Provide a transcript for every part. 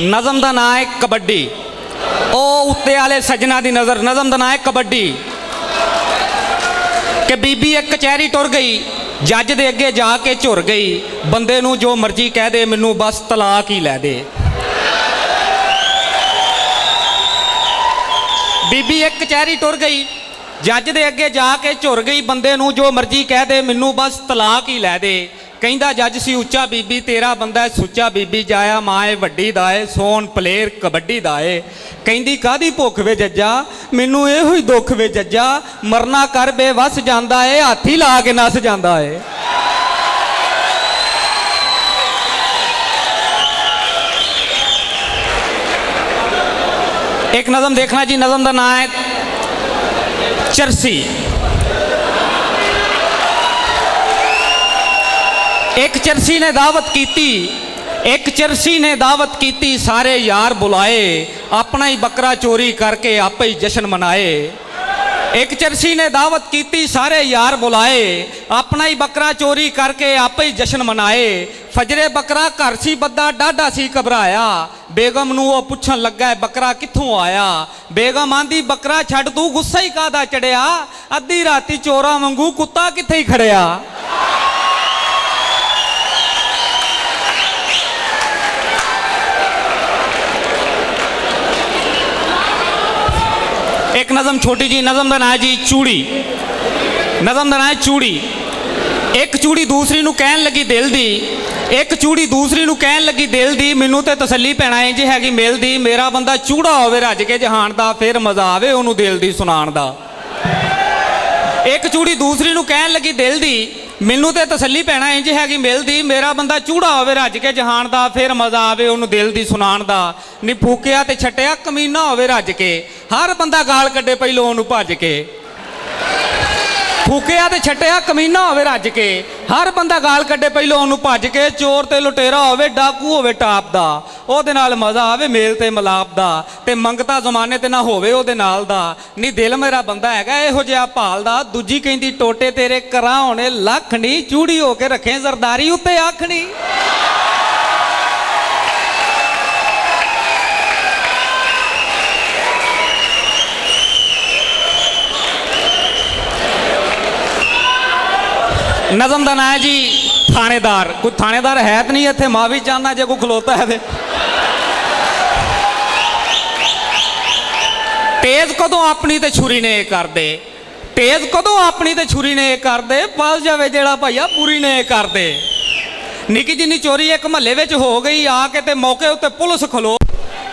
नज़म का नाम है कबड्डी। ओ उत्ते वाले सज्जना की नज़र, नज़म का नाम है कबड्डी। कि बीबी एक कचहरी टुर गई, जज दे अगे जाके झुर गई, बंदे नूं जो मर्जी कह दे मैनू बस तलाक ही लै दे। बीबी एक कचहरी टुर गई, जज दे अगे जाके झुर गई, बंदे नूं जो मर्जी कह दे मैनू बस तलाक ही लै दे। ਕਹਿੰਦਾ जज सी उच्चा बीबी तेरा बंदा सुच्चा, बीबी जाया मां है वड्डी दा है, सोन प्लेयर कबड्डी दा है। कहंदी कादी भुख वे जज्जा, मैनू इहो ही दुख वे जज्जा, मरना कर बेवस जांदा है, हाथी ला के नस जांदा है। एक नज़म देखना जी, नज़म का नाम है चरसी। एक चरसी ने दावत कीती, एक चरसी ने दावत कीती, सारे यार बुलाए, अपना ही बकरा चोरी करके आपे ही जश्न मनाए। एक चरसी ने दावत कीती, सारे यार बुलाए, अपना ही बकरा चोरी करके आपे ही जश्न मनाए। फजरे बकरा घर सी बद्दा डाढा सी घबराया, बेगम नूं ओह पुछन लगा है बकरा कित्थों आया। बेगम आंदी बकरा छड्ड तू गुस्सा ही कादा चढ़िया, अद्धी राती चोरा वांगू कुत्ता कित्थे ही खड़िया। एक नज़म छोटी जी, नज़म का नाम है जी चूड़ी। नज़म का नाम है चूड़ी। एक चूड़ी दूसरी नूं कहन लगी दिल दी, एक चूड़ी दूसरी नूं कहन लगी दिल दी, मैनू ते तसल्ली पैना इंज हैगी मिल दी, मेरा बंदा चूड़ा होवे रज के जहान दा, फिर मजा आवे ओनू दिल दी सुनाण दा। एक चूड़ी दूसरी नूं कहन लगी दिल दी, मैनू ते तसल्ली पैना इंज हैगी मिल दी, मेरा बंदा चूड़ा होवे रज के जहान दा, फिर मजा आवे ओनू दिल दी सुनाण दा। नी फूकिया ते छट्टिया कमीना होवे रज के, हर बंदा गाल कड्डे पहिलों ओनू भज के। फूकिया ते छट्टिया कमीना होवे रज के, हर बंदा गाल कड्डे पहिलों ओनू भज के। चोर ते लुटेरा होवे, डाकू होवे टाप दा, ओहदे नाल मजा आवे मेल ते मलाप दा, ते मंगता जमाने ते ना होवे ओहदे नाल दा। नी दिल मेरा बंदा हैगा इहो जिहा भालदा, दूजी कहंदी टोटे तेरे करा होने लख नी, चूड़ी हो के रखे जरदारी उत्ते अख नी। नज़म का नाम है जी थानेदार। कोई थानेदार है तो नहीं इत्थे, माफी चाहना जे कोई खलोता है। तेज कदों अपनी ते छुरी ने कर दे, तेज कदों अपनी ते छुरी ने कर दे, पल जावे जेड़ा भाईया पूरी ने कर दे। निकी जिन्नी चोरी एक महल्ले विच हो गई, आके ते मौके उत्ते पुलिस खलो,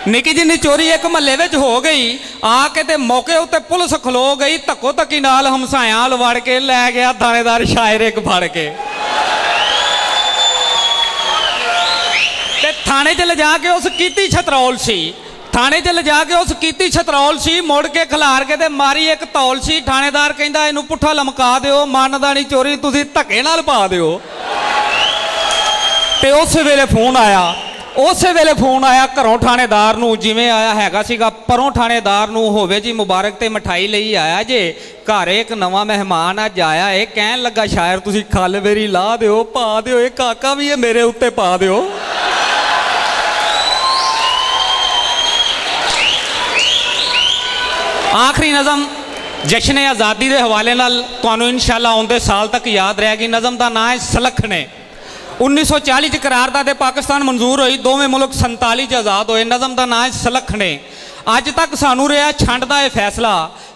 निकी जिन्नी चोरी एक महल्ले विच हो गई, आके ते मौके उत्ते पुलिस खलो गई, धक्को धक्की नाल हमसाया लवड़ के लै गया थानेदार शायर एक फड़ के। ते थाने च ले जाके उस कीती छतरौल सी, थाने च ले जाके उस कीती छतरौल सी, मुड़ के खिलार के ते मारी एक तौल सी। थानेदार कहंदा इनू पुट्ठा लमका दिओ, मनदा नहीं चोरी तुसीं धक्के नाल पा दिओ। ते उस वेले फोन आया, उस वेले फोन आया घरों थानेदार नूं, जिवें आया हैगा सीगा परों थानेदार नूं, होवे जी मुबारक ते मिठाई लई आया जे, घर एक नवां मेहमान अज आया है, कहन लगा शायर तुसीं खल मेरी ला दिओ, पा दिओ, ये काका भी है मेरे उत्ते पा दिओ। आखिरी नज़म जश्न आज़ादी के हवाले नाल तुहानूं इंशाअल्लाह आउंदे साल तक याद रहेगी। नज़म का नाम है सलखने। 1940 करारदाद पाकिस्तान मंजूर हुई, दोवें मुल्क 47 च आज़ाद होए। नज़म का नाम है सलखने। अज तक सानू रहा छंड का यह फैसला,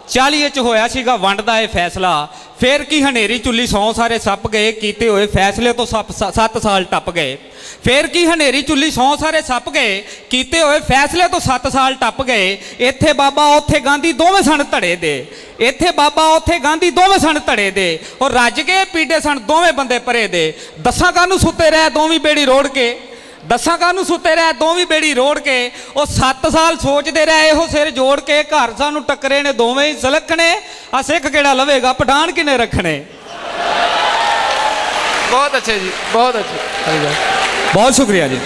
40 च होया सीगा वंड का यह फैसला, फिर की हनेरी चुली 100 सारे सप गए, कीते हुए फैसले तो 7 साल टप गए। फिर की हनेरी चुली 100 सारे सप गए, कीते हुए फैसले तो 7 साल टप गए। इत्थे बाबा उत्थे गांधी दोवें सन धड़े दे, इत्थे बाबा उत्थे गांधी दोवें सन धड़े दे, और रज के पीड़े सन दोवें बंदे परे दे। दसा कानू सुते रहे दोवीं बेड़ी रोड़ के, दसा कानू सुते रहे दोवीं बेड़ी रोड़ के, और 7 साल सोचते रहे हो सिर जोड़ के, घर सानू टकरे ने दोवें ही सलखने, आ सिख केड़ा लवेगा पठान किने रखने। बहुत अच्छे जी, बहुत अच्छे, बहुत शुक्रिया जी।